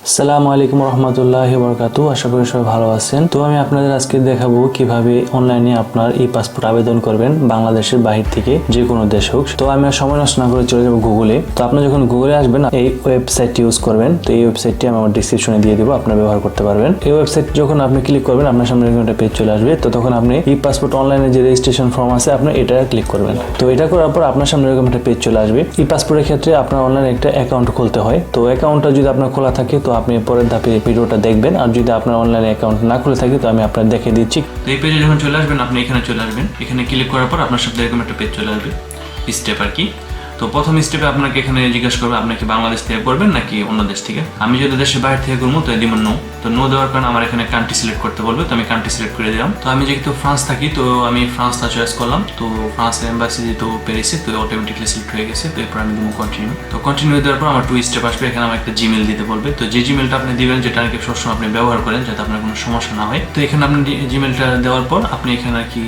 আসসালামু আলাইকুম রহমতুল্লাহি বরকাতু। আশা করি সবাই ভালো আছেন। তো আমি আপনাদের আজকে দেখাবো কিভাবে অনলাইনে আপনার ই পাসপোর্ট আবেদন করবেন বাংলাদেশের বাহির থেকে যে কোনো দেশ হোক। তো আমি আর সময় নষ্ট না করে চলে যাবো গুগলে। তো আপনি যখন গুগলে আসবেন এই ওয়েবসাইটটি ইউজ করবেন। তো এই ওয়েবসাইটটি আমি আমার ডিসক্রিপশনে দিয়ে দেবো, আপনারা ব্যবহার করতে পারবেন। এই ওয়েবসাইট যখন আপনি ক্লিক করবেন আপনার সামনে এরকম একটা পেজ চলে আসবে। তো তখন আপনি ই পাসপোর্ট অনলাইনে যে রেজিস্ট্রেশন ফর্ম আছে আপনি এটা ক্লিক করবেন। তো এটা করার পর আপনার সামনে এরকম একটা পেজ চলে আসবে। ই পাসপোর্টের ক্ষেত্রে আপনার অনলাইনে একটা অ্যাকাউন্ট খুলতে হয়। তো অ্যাকাউন্টটা যদি আপনার খোলা থাকে তো আপনি পরের ধাপে ভিডিওটা দেখবেন, আর যদি আপনার অনলাইনে অ্যাকাউন্ট না খুলে থাকে তো আমি আপনার দেখিয়ে দিচ্ছি। তো এই পেজে যখন চলে আসবেন আপনি এখানে চলে আসবেন। এখানে ক্লিক করার পর আপনার সাথে এরকম একটা পেজ চলে আসবে, স্টেপ আর কি। তো প্রথম স্টেপে আপনাকে এখানে জিজ্ঞাসা করবে আপনি কি বাংলাদেশ থেকে করবেন নাকি অন্য দেশ থেকে। আমি যদি দেশের বাইরে থেকে করবো তো দিব নো। তো নো দেওয়ার কারণে আমার এখানে কান্ট্রি সিলেক্ট করতে বলবে। তো আমি কান্ট্রি সিলেক্ট করে দিলাম। তো আমি যেহেতু ফ্রান্স থাকি তো আমি ফ্রান্সটা চয়েস করলাম। তো ফ্রান্সের এম্বাসি যেহেতু প্যারিসে তো অটোমেটিকলি সিলেক্ট হয়ে গেছে। তো এরপর আমি দেবো কন্টিনিউ। তো কন্টিনিউ দেওয়ার পর আমার টু স্টেপ আসবে। এখানে আমার একটা জিমেল দিতে বলবে। তো যে জিমেলটা আপনি দিবেন যেটা নাকি সবসময় আপনি ব্যবহার করেন যাতে আপনার কোনো সমস্যা না হয়। তো এখানে আপনি জিমেলটা দেওয়ার পর আপনি এখানে আর কি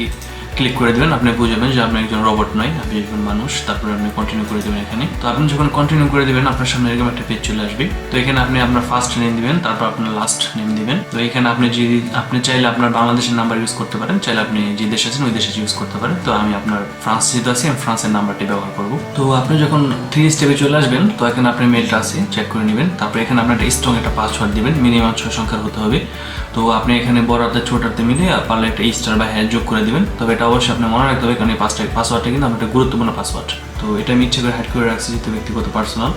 ক্লিক করে দেবেন। আপনি বুঝবেন যে আপনি একজন রোবট নয়, আপনি একজন মানুষ। তারপরে আপনি কন্টিনিউ করে দেবেন এখানে। তো আপনি যখন কন্টিনিউ করে দেবেন আপনার সামনে এরকম একটা পেজ চলে আসবে। তো এখানে আপনি আপনার ফার্স্ট নেম দিবেন, তারপর আপনার লাস্ট নেম দিবেন। তো এখানে আপনি চাইলে আপনার বাংলাদেশের নাম্বার ইউজ করতে পারেন, চাইলে আপনি যে দেশে আছেন ওই দেশে ইউজ করতে পারেন। তো আমি আপনার ফ্রান্স যেহেতু আছি আমি ফ্রান্সের নাম্বারটি ব্যবহার করব। তো আপনি যখন 3 স্টেপে চলে আসবেন তো এখানে আপনার মেলটা আছে চেক করে নেবেন। তারপর এখানে আপনার একটা স্ট্রং একটা পাসওয়ার্ড দিবেন, মিনিমাম 6 সংখ্যার হতে হবে। তো আপনি এখানে বড় হাতে ছোট হাতে মিলে পারলে একটা স্টার বা হ্যাশ যোগ করে দিবেন। তবে এটা অবশ্যই আপনি মনে রাখতে হবে কারণ এই পাসওয়ার্ডটা কিন্তু আমার একটা গুরুত্বপূর্ণ পাসওয়ার্ড। তো এটা আমি ইচ্ছে করে হাইড করে রাখছি যেহেতু ব্যক্তিগত পার্সোনাল।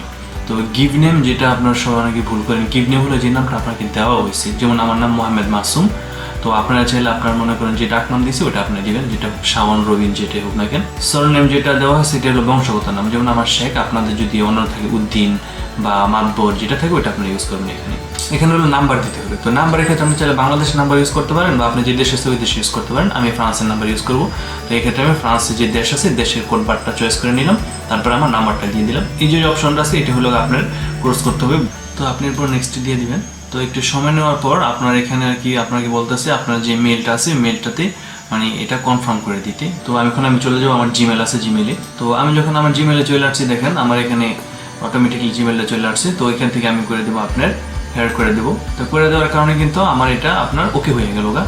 তো গিভ নেম যেটা আপনার সবাই অনেকে ভুল করেন, গিভ নেম হলো যে নামটা আপনাকে দেওয়া হয়েছে। যেমন আমার নাম মোহাম্মদ মাসুম। তো আপনারা চাইলে আপনার মনে করেন যে ডাক নাম দিয়েছে ওটা আপনি দিবেন, যেটা শাওন রবিন যেটাই হোক না কেন। সরনেম যেটা দেওয়া হয় সেটা হলো বংশগত নাম। যেমন আমার শেখ, আপনাদের যদি অন্য থাকে উদ্দিন বা মাতবর যেটা থাকে ওটা আপনি ইউজ করবেন। এখানে হলো নাম্বার দিতে হবে। তো নাম্বারের ক্ষেত্রে আপনি চাইলে বাংলাদেশের নাম্বার ইউজ করতে পারেন বা আপনি যে দেশে আছে ওই দেশে ইউজ করতে পারেন। আমি ফ্রান্সের নাম্বার ইউজ করবো। তো এই ক্ষেত্রে আমি ফ্রান্সের যে দেশ আছে দেশের কোড বারটা চয়েস করে নিলাম, তারপর আমার নাম্বারটা দিয়ে দিলাম। এই যে অপশনটা আছে এটা হলো আপনার ক্রস করতে হবে। তো আপনি এরপর নেক্সট দিয়ে দিবেন। তো একটু সময় নেওয়ার পর আপনার এখানে আর কি আপনাকে বলতেছে আপনার যে মেলটা আছে মেলটাতে মানে এটা কনফার্ম করে দিতে। তো আমি চলে যাবো, আমার জিমেল আছে জিমেলে। তো আমি যখন আমার জিমেলে চলে আসছি দেখেন আমার এখানে অটোমেটিকলি জিমেলটা চলে আসছে। তো এখান থেকে আমি করে দেবো আপনার হেয়ার করে দেবো। তো করে দেওয়ার কারণে কিন্তু আমার এটা আপনার ওকে হয়ে গেল গা।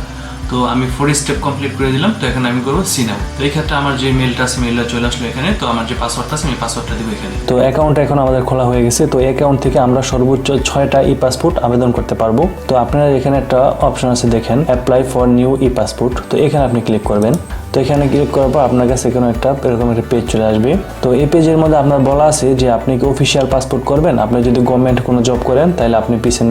তো আমি 4 স্টেপ কমপ্লিট করে দিলাম। তো এখানে আমি করবো সিনাও। তো এই ক্ষেত্রে আমার যে মেলটা আছে মেলটা চলে আসলো এখানে। তো আমার যে পাসওয়ার্ডটা আছে আমি পাসওয়ার্ডটা দেবো এখানে। তো অ্যাকাউন্টটা এখন আমাদের খোলা হয়ে গেছে। তো অ্যাকাউন্ট থেকে আমরা সর্বোচ্চ 6টা ই পাসপোর্ট আবেদন করতে পারবো। তো আপনারা এখানে একটা অপশন আছে দেখেন, apply for new E passport. তো এখানে আপনি ক্লিক করবেন। তো এখানে ক্লিক করার পর আপনার কাছে এখানে এরকম একটা পেজ চলে আসবে। তো এই পেজের মধ্যে আপনার বলা আছে যে আপনি কি অফিসিয়াল পাসপোর্ট করবেন। আপনি যদি গভর্নমেন্ট কোনো জব করেন তাহলে আপনি পিছনে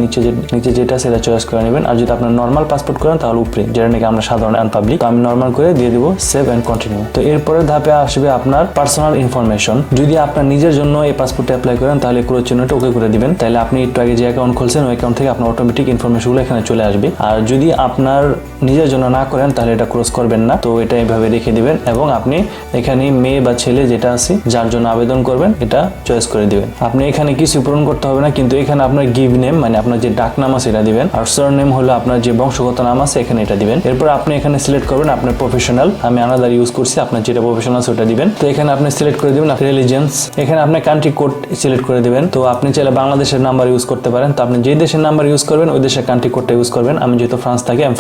নিচে যেটা সেটা চয়েস করে নেবেন। আর যদি আপনার নর্মাল পাসপোর্ট করেন তাহলে উপরে, যেটা নাকি আমরা সাধারণ আনপাবলিক। তো আমি নর্মাল করে দিয়ে দিব সেভ অ্যান্ড কন্টিনিউ। তো এরপরে ধাপে আসবে আপনার পার্সোনাল ইনফরমেশন। যদি আপনার নিজের জন্য এই পাসপোর্টে অ্যাপ্লাই করেন তাহলে পুরো চিহ্নটা ওকে করে দিবেন। তাহলে আপনি একটু আগে যে অ্যাকাউন্ট খুলছেন ওই অ্যাকাউন্ট থেকে আপনার অটোমেটিক ইনফরমেশনগুলো এখানে চলে আসবে। আর যদি আপনার নিজের জন্য না করেন তাহলে এটা ক্রস করবেন না। তো এটা এইভাবে রেখে দিবেন এবং আপনি এখানে মেয়ে বা ছেলে যেটা আছে যার জন্য আবেদন করবেন এটা চয়েস করে দিবেন। আপনি এখানে কিছু পূরণ করতে হবে না, কিন্তু এখানে আপনার গিভ নেম মানে আপনার যে ডাক নাম আছে এটা দিবেন। আর সারনেম হলো আপনার যে বংশগত নাম আছে এখানে এটা দিবেন। এরপর আপনি এখানে সিলেক্ট করবেন আপনার প্রফেশনাল। আমি আনাদার ইউজ করছি, আপনার যেটা প্রফেশনাল আছে ওটা দিবেন। তো এখানে আপনি সিলেক্ট করে দিবেন আপনার রিলিজিয়ন্স। এখানে আপনি কান্ট্রি কোড সিলেক্ট করে দিবেন। তো আপনি চাইলে বাংলাদেশের নাম্বার ইউজ করতে পারেন। তো আপনি যে দেশের নাম্বার ইউজ করবেন ওই দেশের কান্ট্রি কোডটা ইউজ করবেন। আমি যেহেতু ফ্রান্স থাকি আমি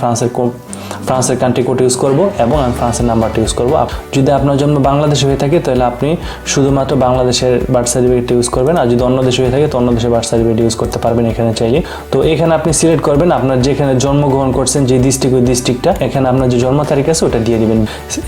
ফ্রান্সের কান্ট্রি কোড ইউজ করব এবং আমি ফ্রান্সের নাম্বারটা ইউজ করব। যদি আপনার জন্ম বাংলাদেশে হয়ে থাকে তাহলে আপনি শুধুমাত্র বাংলাদেশের বার্থ সার্টিফিকেট ইউজ করবেন। আর যদি অন্য দেশে হয়ে থাকে তো অন্য দেশের বার্থ সার্টিফিকেট ইউজ করতে পারবেন এখানে চাইলে। তো এখানে আপনি সিলেক্ট করবেন আপনার যেখানে জন্মগ্রহণ করছেন যে ডিস্ট্রিক্ট ওই ডিস্ট্রিক্টটা, এখানে আপনার যে জন্ম তারিখ আছে ওটা দিয়ে দিবেন।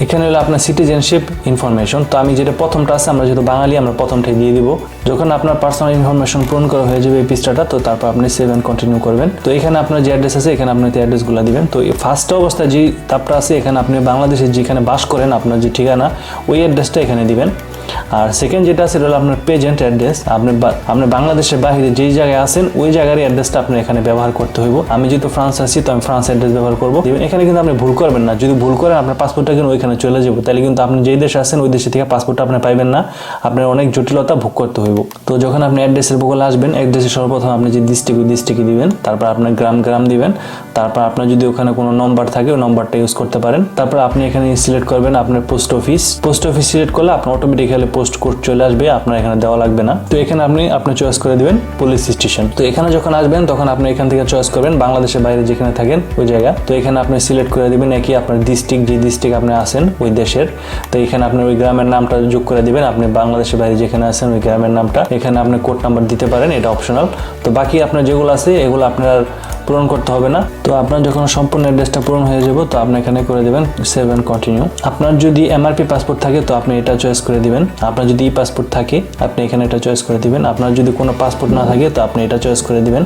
এখানে হলো আপনার সিটিজেনশিপ ইনফরমেশন। তো আমি যেটা প্রথমটা আছে আমরা যেহেতু বাঙালি আমরা প্রথমটাই দিয়ে দিব। যখন আপনার পার্সোনাল ইনফরমেশন পূরণ করা হয়ে যাবে এই পৃষ্ঠাটা তো তারপর আপনি সেভ অ্যান্ড কন্টিনিউ করবেন। তো এখানে আপনার যে অ্যাড্রেস আছে এখানে আপনার অ্যাড্রেসগুলো দিবেন। তো ফার্স্ট অবস্থায় যে তাপটা আছে এখানে আপনি বাংলাদেশে যেখানে বাস করেন আপনার যে ঠিকানা ওই অ্যাড্রেসটা এখানে দিবেন। আর সেকেন্ড যেটা আছে হলো আপনার প্রেজেন্ট অ্যাড্রেস। আপনি বাংলাদেশের বাইরে যেই জায়গায় আছেন ওই জায়গার অ্যাড্রেসটা আপনি এখানে ব্যবহার করতে হইব। আমি যেহেতু ফ্রান্স আছি তো আমি ফ্রান্স অ্যাড্রেস ব্যবহার করবো। এখানে কিন্তু আপনি ভুল করবেন না। যদি ভুল করেন আপনার পাসপোর্টটা কিন্তু ওইখানে চলে যাবো, তাহলে কিন্তু আপনি যেই দেশে আছেন ওই দেশে থেকে পাসপোর্টটা আপনি পাইবেন না, আপনার অনেক জটিলতা ভোগ করতে হইব। তো যখন আপনি অ্যাড্রেসের বগলে আসবেন অ্যাড্রেসে সর্বপ্রথম আপনি যে ডিস্ট্রিক্ট ওই ডিস্ট্রিক্টে দিবেন, তারপর আপনার গ্রাম দিবেন। তারপর আপনার যদি ওখানে কোনো নম্বর থাকে ওই নম্বরটা ইউজ করতে পারেন। তারপর আপনি এখানে সিলেক্ট করবেন আপনার পোস্ট অফিস সিলেক্ট করলে আপনার অটোমেটিক অটোমেটিক্যালি পোস্ট কোড চলে আসবে, আপনার এখানে দেওয়া লাগবে না। তো এখানে আপনি চয়েস করে দিবেন পুলিশ স্টেশন। তো এখানে যখন আসবেন তখন আপনি এখান থেকে চয়েস করবেন বাংলাদেশের বাইরে যেখানে থাকেন ওই জায়গা। তো এখানে আপনি সিলেক্ট করে দিবেন একই আপনার ডিস্ট্রিক্ট, যে ডিস্ট্রিক্ট আপনি আছেন ওই দেশের। তো এখানে আপনি ওই গ্রামের নামটা যোগ করে দিবেন, আপনি বাংলাদেশের বাইরে যেখানে আছেন ওই গ্রামের নামটা। এখানে আপনি কোড নাম্বার দিতে পারেন, এটা অপশনাল। তো বাকি আপনার যেগুলো আছে এগুলো আপনার পূরণ করতে হবে না। তো আপনার যখন সম্পূর্ণ অ্যাড্রেসটা পূরণ হয়ে যাব তো আপনি এখানে করে দেবেন সেভ এন্ড কন্টিনিউ। আপনার যদি এমআরপি পাসপোর্ট থাকে তো আপনি এটা চয়েস করে দিবেন। আপনার যদি ই পাসপোর্ট থাকে আপনি এখানে এটা চয়েস করে দিবেন। আপনার যদি কোনো পাসপোর্ট না থাকে তো আপনি এটা চয়েস করে দিবেন।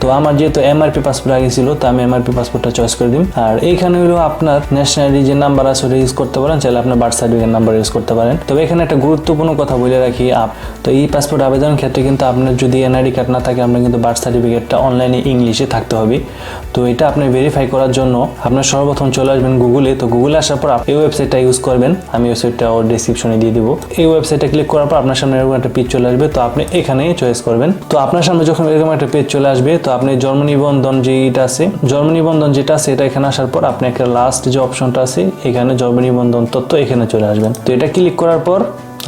তো আমার যেহেতু এমআরপি পাসপোর্ট আগে ছিল তো আমি এমআরপি পাসপোর্টটা চয়েস করে দিই। আর এইখানে হলো আপনার ন্যাশনালিটি যে নাম্বার আছে ওটা ইউজ করতে পারেন, চাইলে আপনার বার্থ সার্টিফিকেট নাম্বার ইউজ করতে পারেন। তবে এখানে একটা গুরুত্বপূর্ণ কথা বলে রাখি, তো এই পাসপোর্ট আবেদনের ক্ষেত্রে কিন্তু আপনার যদি এনআইডি কার্ড না থাকে আপনার কিন্তু বার্থ সার্টিফিকেটটা অনলাইনে ইংলিশে থাকতে হবে। তো এটা আপনি ভেরিফাই করার জন্য আপনার সর্বপ্রথম চলে আসবেন গুগলে। তো গুগলে আসার পর এই ওয়েবসাইটটা ইউজ করবেন, আমি ওয়েবসাইটটা ওর ডেসক্রিপশনে দিয়ে দিব। এই ওয়েবসাইটে ক্লিক করার পর আপনার সামনে এরকম একটা পেজ চলে আসবে, তো আপনি এখানেই চয়েস করবেন। তো আপনার সামনে যখন এরকম একটা পেজ চলে আসবে তো আপনি জন্ম নিবন্ধন যেটা আছে, জন্ম নিবন্ধন যেটা আছে এটা এখানে আসার পর আপনি একটা লাস্ট যে অপশনটা আছে এখানে জন্ম নিবন্ধন তথ্য এখানে চলে আসবেন। তো এটা ক্লিক করার পর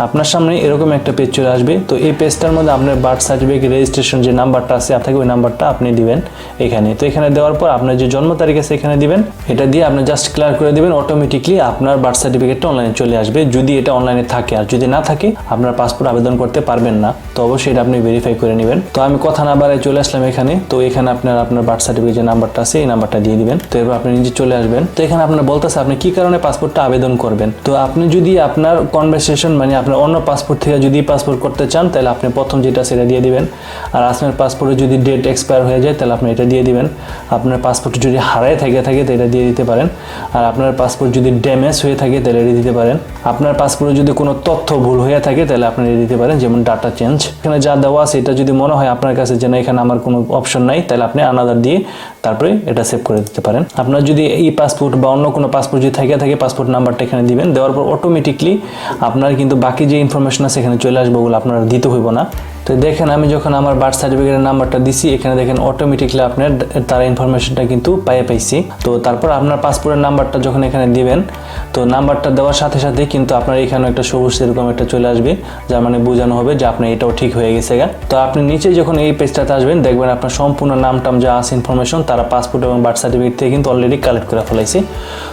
আপনার সামনে এরকম একটা পেজ চলে আসবে। তো এই পেজটার মধ্যে আপনার বার্থ সার্টিফিকেট রেজিস্ট্রেশন যে নাম্বারটা আছে আপনাকে ওই নাম্বারটা আপনি দিবেন এখানে। তো এখানে দেওয়ার পর আপনার যে জন্ম তারিখ আছে এখানে দিবেন, এটা দিয়ে আপনি জাস্ট ক্লিয়ার করে দিবেন, অটোমেটিকলি আপনার বার্থ সার্টিফিকেটটা অনলাইনে চলে আসবে যদি এটা অনলাইনে থাকে। আর যদি না থাকে আপনার পাসপোর্ট আবেদন করতে পারবেন না, তো অবশ্যই এটা আপনি ভেরিফাই করে নেবেন। তো আমি কথা না বাড়ায় চলে আসলাম এখানে। তো এখানে আপনার বার্থ সার্টিফিকেট যে নাম্বারটা আছে এই নাম্বারটা দিয়ে দিবেন। তো এরপর আপনি নিজে চলে আসবেন। তো এখানে আপনার বলতেছে আপনি কি কারণে পাসপোর্টটা আবেদন করবেন। তো আপনি যদি আপনার কনভারসেশন মানে আপনার অন্য পাসপোর্ট থেকে যদি পাসপোর্ট করতে চান তাহলে আপনি প্রথম যেটা সেটা দিয়ে দিবেন। আর আপনার পাসপোর্টে যদি ডেট এক্সপায়ার হয়ে যায় তাহলে আপনি এটা দিয়ে দিবেন। আপনার পাসপোর্ট যদি হারায় থাকে তো এটা দিয়ে দিতে পারেন। আর আপনার পাসপোর্ট যদি ড্যামেজ হয়ে থাকে তাহলে এটা দিতে পারেন। আপনার পাসপোর্টে যদি কোনো তথ্য ভুল হয়ে থাকে তাহলে আপনি এটা দিতে পারেন, যেমন ডাটা চেঞ্জ। এখানে যা দেওয়া আছে এটা যদি মনে হয় আপনার কাছে যে না এখানে আমার কোনো অপশন নাই তাহলে আপনি আনাদার দিয়ে তারপরে এটা সেভ করে দিতে পারেন। আপনার যদি এই পাসপোর্ট বা অন্য কোনো পাসপোর্ট যদি থাকে পাসপোর্ট নাম্বারটা এখানে দিবেন। দেওয়ার পর অটোমেটিকলি আপনার কিন্তু বাকি যে ইনফরমেশন আছে এখানে চলে আসবে, ওগুলো আপনার দিতে হইব না। তো দেখেন আমি যখন আমার বার্থ সার্টিফিকেটের নাম্বারটা দিছি এখানে দেখেন অটোমেটিকলি আপনার তার ইনফরমেশনটা কিন্তু পাইছি। তো তারপর আপনার পাসপোর্টের নাম্বারটা যখন এখানে দিবেন তো নাম্বারটা দেওয়ার সাথে সাথে কিন্তু আপনার এখানে একটা সবুজ এরকম একটা চলে আসবে, যার মানে বোঝানো হবে যে আপনার এটাও ঠিক হয়ে গেছে গা। তো আপনি নিচে যখন এই পেজটাতে আসবেন দেখবেন আপনার সম্পূর্ণ নামটাম যা আছে ইনফরমেশন তারা পাসপোর্ট এবং বার্থ সার্টিফিকেট থেকে কিন্তু অলরেডি কালেক্ট করে ফেলাইছি।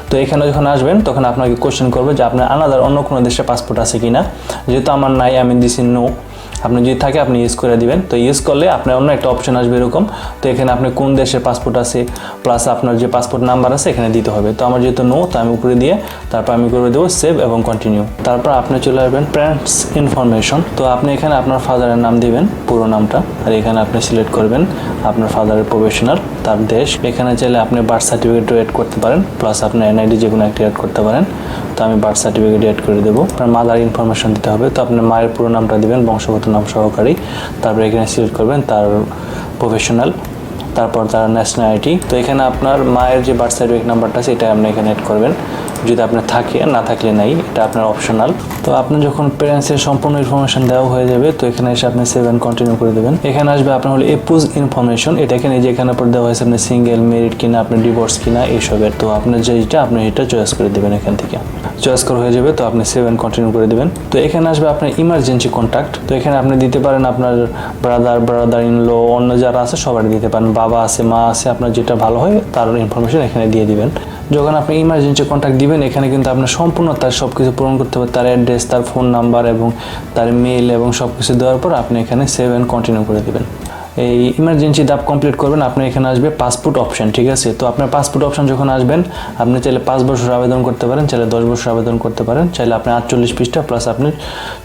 তো এখানে যখন আসবেন তখন আপনাকে কোশ্চেন করবে যে আপনার আলাদা অন্য কোনো দেশে পাসপোর্ট আছে কিনা। যেহেতু আমার নাই আমি দিছি নো, আপনি যদি থাকে আপনি ইউজ করে দিবেন। তো ইউজ করলে আপনার অন্য একটা অপশন আসবে এরকম। তো এখানে আপনি কোন দেশের পাসপোর্ট আছে প্লাস আপনার যে পাসপোর্ট নাম্বার আছে এখানে দিতে হবে। তো আমার যেহেতু নো তো আমি উপরে দিয়ে তারপর আমি করে দেবো সেভ এবং কন্টিনিউ। তারপর আপনি চলে আসবেন প্যারেন্টস ইনফরমেশন। তো আপনি এখানে আপনার ফাদারের নাম দিবেন পুরো নামটা, আর এখানে আপনি সিলেক্ট করবেন আপনার ফাদারের প্রফেশনাল, তার দেশ। এখানে চাইলে আপনি বার্থ সার্টিফিকেটও এড করতে পারেন প্লাস আপনার এনআইডি যে কোনো একটা এড করতে পারেন। তো আমি বার্থ সার্টিফিকেট এড করে দেবো। আপনার মাদার ইনফরমেশন দিতে হবে। তো আপনার মায়ের পুরো নামটা দিবেন, বংশগত নাম সহকারী। তারপর এখানে সিলেক্ট করবেন তার প্রফেশনাল, তারপর তার ন্যাশনালিটি। তো এখানে আপনার মায়ের যে বার্থ সার্টিফিকেট নাম্বারটা আছে এটা আপনি এখানে এড করবেন, যদি আপনার থাকে, না থাকলে নাই, এটা আপনার অপশনাল। তো আপনি যখন প্যারেন্টসের সম্পূর্ণ ইনফরমেশন দেওয়া হয়ে যাবে তো এখানে এসে আপনি সেভ এন্ড কন্টিনিউ করে দেবেন। এখানে আসবে আপনার হলো এপুজ ইনফরমেশন। এটা এখানে যে এখানে পর দেওয়া হয়েছে আপনি সিঙ্গেল, মেরিড কিনা, আপনি ডিভোর্স কিনা এইসবের। তো আপনার যেটা আপনি এটা চয়েস করে দেবেন, এখান থেকে চয়েস করা হয়ে যাবে। তো আপনি সেভ এন্ড কন্টিনিউ করে দেবেন। তো এখানে আসবে আপনার ইমার্জেন্সি কন্ট্যাক্ট। তো এখানে আপনি দিতে পারেন আপনার ব্রাদার ইন ল, অন্য যারা আছে সবাই দিতে পারেন, বাবা আছে, মা আছে, আপনার যেটা ভালো হয় তার ইনফরমেশন এখানে দিয়ে দিবেন। যখন আপনি ইমার্জেন্সি কন্ট্যাক্ট দিবেন এখানে কিন্তু আপনার সম্পূর্ণ তার সব কিছু পূরণ করতে হবে, তার অ্যাড্রেস, তার ফোন নাম্বার এবং তার মেইল এবং সব কিছু দেওয়ার পর আপনি এখানে সেভ এন্ড কন্টিনিউ করে দেবেন। এই ইমার্জেন্সি ধাপ কমপ্লিট করবেন, আপনার এখানে আসবে পাসপোর্ট অপশন। ঠিক আছে, তো আপনার পাসপোর্ট অপশন যখন আসবেন আপনি চাইলে 5 বছর আবেদন করতে পারেন, চাইলে 10 বছর আবেদন করতে পারেন, চাইলে আপনি 48 পৃষ্ঠা প্লাস আপনি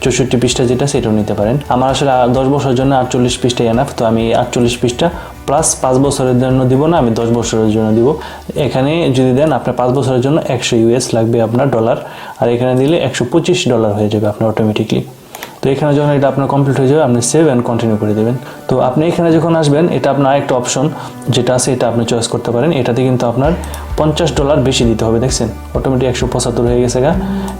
64 পৃষ্ঠা যেটা সেটাও নিতে পারেন। আমার আসলে 10 বছরের জন্য 48 পৃষ্ঠা এনাফ। তো আমি 48 পৃষ্ঠা প্লাস 5 বছরের জন্য দিব না, আমি 10 বছরের জন্য দিব। এখানে যদি দেন আপনার 5 বছরের জন্য 100 ইউএস লাগবে আপনার ডলার, আর এখানে দিলে $125 হয়ে যাবে আপনার অটোমেটিকলি। তো এখানে যখন এটা আপনার কমপ্লিট হয়ে যাবে আপনি সেভ অ্যান্ড কন্টিনিউ করে দেবেন। তো আপনি এখানে যখন আসবেন এটা আপনার আরেকটা অপশন যেটা আছে এটা আপনি চয়েস করতে পারেন। এটাতে কিন্তু আপনার $50 বেশি দিতে হবে। দেখছেন অটোমেটিক 175 হয়ে গেছে গা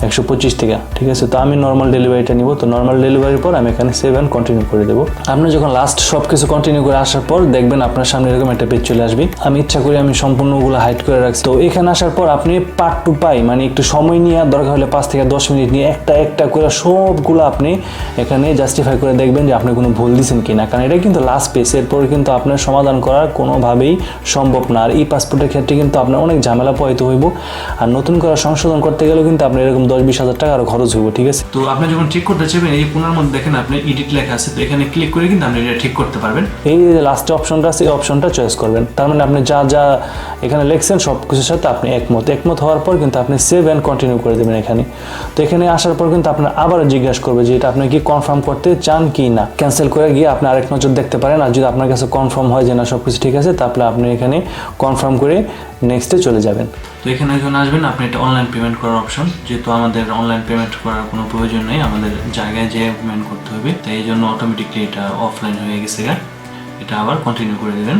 125 টাকা, ঠিক আছে। তো আমি নর্মাল ডেলিভারিটা নিব। তো নর্মাল ডেলিভারির পর আমি এখানে সেভ অ্যান্ড কন্টিনিউ করে দেবো। আপনি যখন লাস্ট সব কিছু কন্টিনিউ করে আসার পর দেখবেন আপনার সামনে এরকম একটা পেজ চলে আসবে। আমি ইচ্ছা করি আমি সম্পূর্ণগুলো হাইড করে রাখছি। তো এখানে আসার পর আপনি পার্ট টু পাই মানে একটু সময় নিয়ে দরকার হলে 5 থেকে 10 মিনিট নিয়ে একটা করে সবগুলো আপনি এখানে জাস্টিফাই করে দেখবেন যে আপনি কোনো ভুল দিচ্ছেন কিনা, কারণ এটা কিন্তু লাস্ট পেজ। এরপর কিন্তু আপনার সমাধান করার কোনোভাবেই সম্ভব না। আর এই পাসপোর্টের ক্ষেত্রে কিন্তু আপনার অনেক ঝামেলা পোহাইতে হইব। আর নতুন করে সংশোধন করতে গেলেও কিন্তু আপনার এরকম 10-20 হাজার টাকা আরও খরচ হইব, ঠিক আছে। তো আপনি যখন ঠিক করতে চাইবেন এই কোণার মধ্যে দেখেন আপনি এডিট লেখা আছে, তো এখানে ক্লিক করে কিন্তু আপনি এটা ঠিক করতে পারবেন। এই যে লাস্টে অপশনটা আছে এই অপশনটা চয়েস করবেন। তার মানে আপনি যা যা এখানে লিখছেন সব কিছুর সাথে আপনি একমত হওয়ার পর কিন্তু আপনি সেভ অ্যান্ড কন্টিনিউ করে দেবেন এখানে। তো এখানে আসার পর কিন্তু আপনার আবার জিজ্ঞাসা করবে যে এটা আপনি কি কনফার্ম করতে চান কি না। ক্যান্সেল করে গিয়ে আপনি আরেক নজর দেখতে পারেন। আর যদি আপনার কাছে কনফার্ম হয় যে না সব কিছু ঠিক আছে, তাহলে আপনি এখানে কনফার্ম করে নেক্সটে চলে যাবেন। তো এখানে যখন আসবেন আপনি এটা অনলাইন পেমেন্ট করার অপশন, যেহেতু আমাদের অনলাইন পেমেন্ট করার কোনো প্রয়োজন নেই, আমাদের জায়গায় যেয়ে পেমেন্ট করতে হবে, তাই এই জন্য অটোমেটিকলি এটা অফলাইন হয়ে গেছে। এটা আবার কন্টিনিউ করে দেবেন।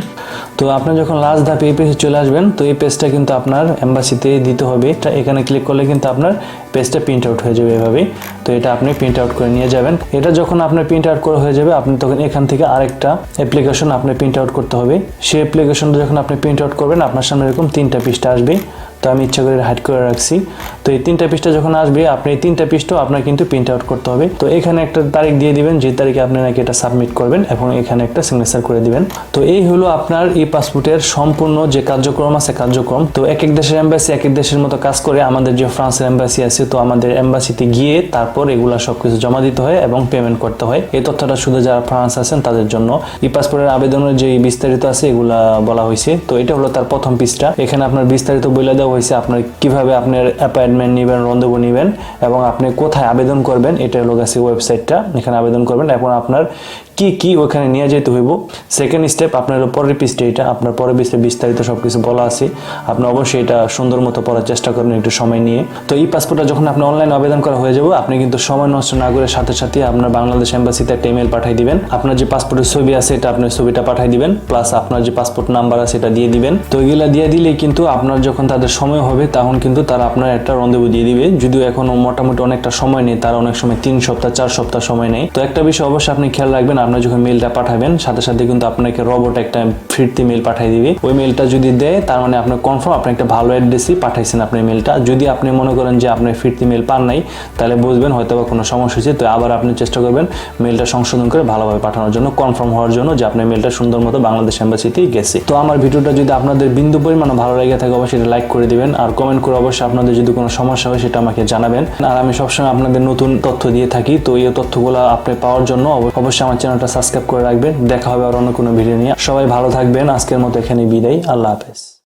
তো আপনি যখন লাস্ট ধাপে এই পেজে চলে আসবেন, তো এই পেজটা কিন্তু আপনার এম্বাসিতে দিতে হবে। এটা এখানে ক্লিক করলে কিন্তু আপনার পেজটা প্রিন্ট আউট হয়ে যাবে এভাবেই। তো এটা আপনি প্রিন্ট আউট করে নিয়ে যাবেন। এটা যখন আপনার প্রিন্ট আউট করা হয়ে যাবে, আপনি তখন এখান থেকে আরেকটা অ্যাপ্লিকেশন আপনি প্রিন্ট আউট করতে হবে। সেই অ্যাপ্লিকেশনটা যখন আপনি প্রিন্ট আউট করবেন আপনার সামনে এরকম 3টা পৃষ্ঠা আসবে। তো আমি ইচ্ছা করে হাইড করে রাখছি। তো এই 3টা পৃষ্ঠা যখন আসবে আপনি এই 3টা পৃষ্ঠাও আপনার কিন্তু প্রিন্ট আউট করতে হবে। তো এখানে একটা তারিখ দিয়ে দিবেন যে তারিখে আপনি নাকি এটা সাবমিট করবেন, এবং এখানে একটা সিগনেচার করে দিবেন। তো এই হলো আপনার ই পাসপোর্টের সম্পূর্ণ যে কার্যক্রম আছে কার্যক্রম। তো এক এক দেশের এম্বাসি এক এক দেশের মতো কাজ করে। আমাদের যে ফ্রান্সের এম্বাসি আছে, তো আমাদের এম্বাসিতে গিয়ে তারপর এগুলা সবকিছু জমা দিতে হয় এবং পেমেন্ট করতে হয়। এই তথ্যটা শুধু যারা ফ্রান্স আছেন তাদের জন্য। ই পাসপোর্টের আবেদনের যে বিস্তারিত আছে এগুলা বলা হয়েছে। তো এটা হলো তার প্রথম পৃষ্ঠা। এখানে আপনার বিস্তারিত বলে দেওয়া হয়েছে আপনার কিভাবে আপনার অ্যাপয়েন্টমেন্ট নেবেন, রন্ধেবু নেবেন, এবং আপনি কোথায় আবেদন করবেন। এটা হলো গেছে ওয়েবসাইটটা, এখানে আবেদন করবেন। এখন আপনার কি ওখানে নিয়ে যেতে হইব। সেকেন্ড স্টেপ আপনার পরের পৃষ্ঠে, এটা আপনার পরের পৃষ্ঠে বিস্তারিত সবকিছু বলা আছে। আপনি অবশ্যই এটা সুন্দর মতো পড়ার চেষ্টা করবেন একটু সময় নিয়ে। তো এই পাসপোর্টটা যখন আপনি অনলাইন আবেদন করা হয়ে যাবে, আপনি কিন্তু সময় নষ্ট না করে সাথে সাথে আপনার বাংলাদেশ এম্বাসিতে একটা ইমেল পাঠিয়ে দিবেন। আপনার যে পাসপোর্টের ছবি আছে এটা আপনার ছবিটা পাঠিয়ে দিবেন, প্লাস আপনার যে পাসপোর্ট নাম্বার আছে এটা দিয়ে দিবেন। তো এগুলা দিয়ে দিলে কিন্তু আপনার যখন তাদের সময় হবে তখন কিন্তু তারা আপনার একটা রন্ধেবু দিয়ে দিবে। যদিও এখনো মোটামুটি অনেকটা সময় নেই, তারা অনেক সময় 3 সপ্তাহ 4 সপ্তাহ সময় নেই। তো একটা বিষয় অবশ্যই আপনি খেয়াল রাখবেন, আপনার যখন মেলটা পাঠাবেন সাথে সাথে কিন্তু আপনাকে রোবট একটা ফিরতি মেল পাঠিয়ে দিবে। ওই মেলটা যদি দেয় তার মানে আপনার কনফার্ম আপনি একটা ভালো অ্যাড্রেসই পাঠাইছেন আপনি মেলটা। যদি আপনি মনে করেন যে আপনি ফিরতি মেল পান নাই, তাহলে বুঝবেন হয়তো বা কোনো সমস্যা হয়েছে। তো আবার আপনি চেষ্টা করবেন মেলটা সংশোধন করে ভালোভাবে পাঠানোর জন্য, কনফার্ম হওয়ার জন্য যে আপনার মেলটা সুন্দর মতো বাংলাদেশ এম্বাসিতেই গেছে। তো আমার ভিডিওটা যদি আপনাদের বিন্দু পরিমাণ ভালো লেগে থাকে অবশ্যই লাইক করে দিবেন, আর কমেন্ট করে অবশ্যই আপনাদের যদি কোনো সমস্যা হয় সেটা আমাকে জানাবেন। আর আমি সবসময় আপনাদের নতুন তথ্য দিয়ে থাকি। তো এই তথ্যগুলো আপনি পাওয়ার জন্য অবশ্যই আমার চ্যানেলটা সাবস্ক্রাইব করে রাখবেন। দেখা হবে আর অন্য কোনো ভিডিও নিয়ে। সবাই ভালো থাকবেন। আজকের মতো এখানে বিদায়। আল্লাহ হাফেজ।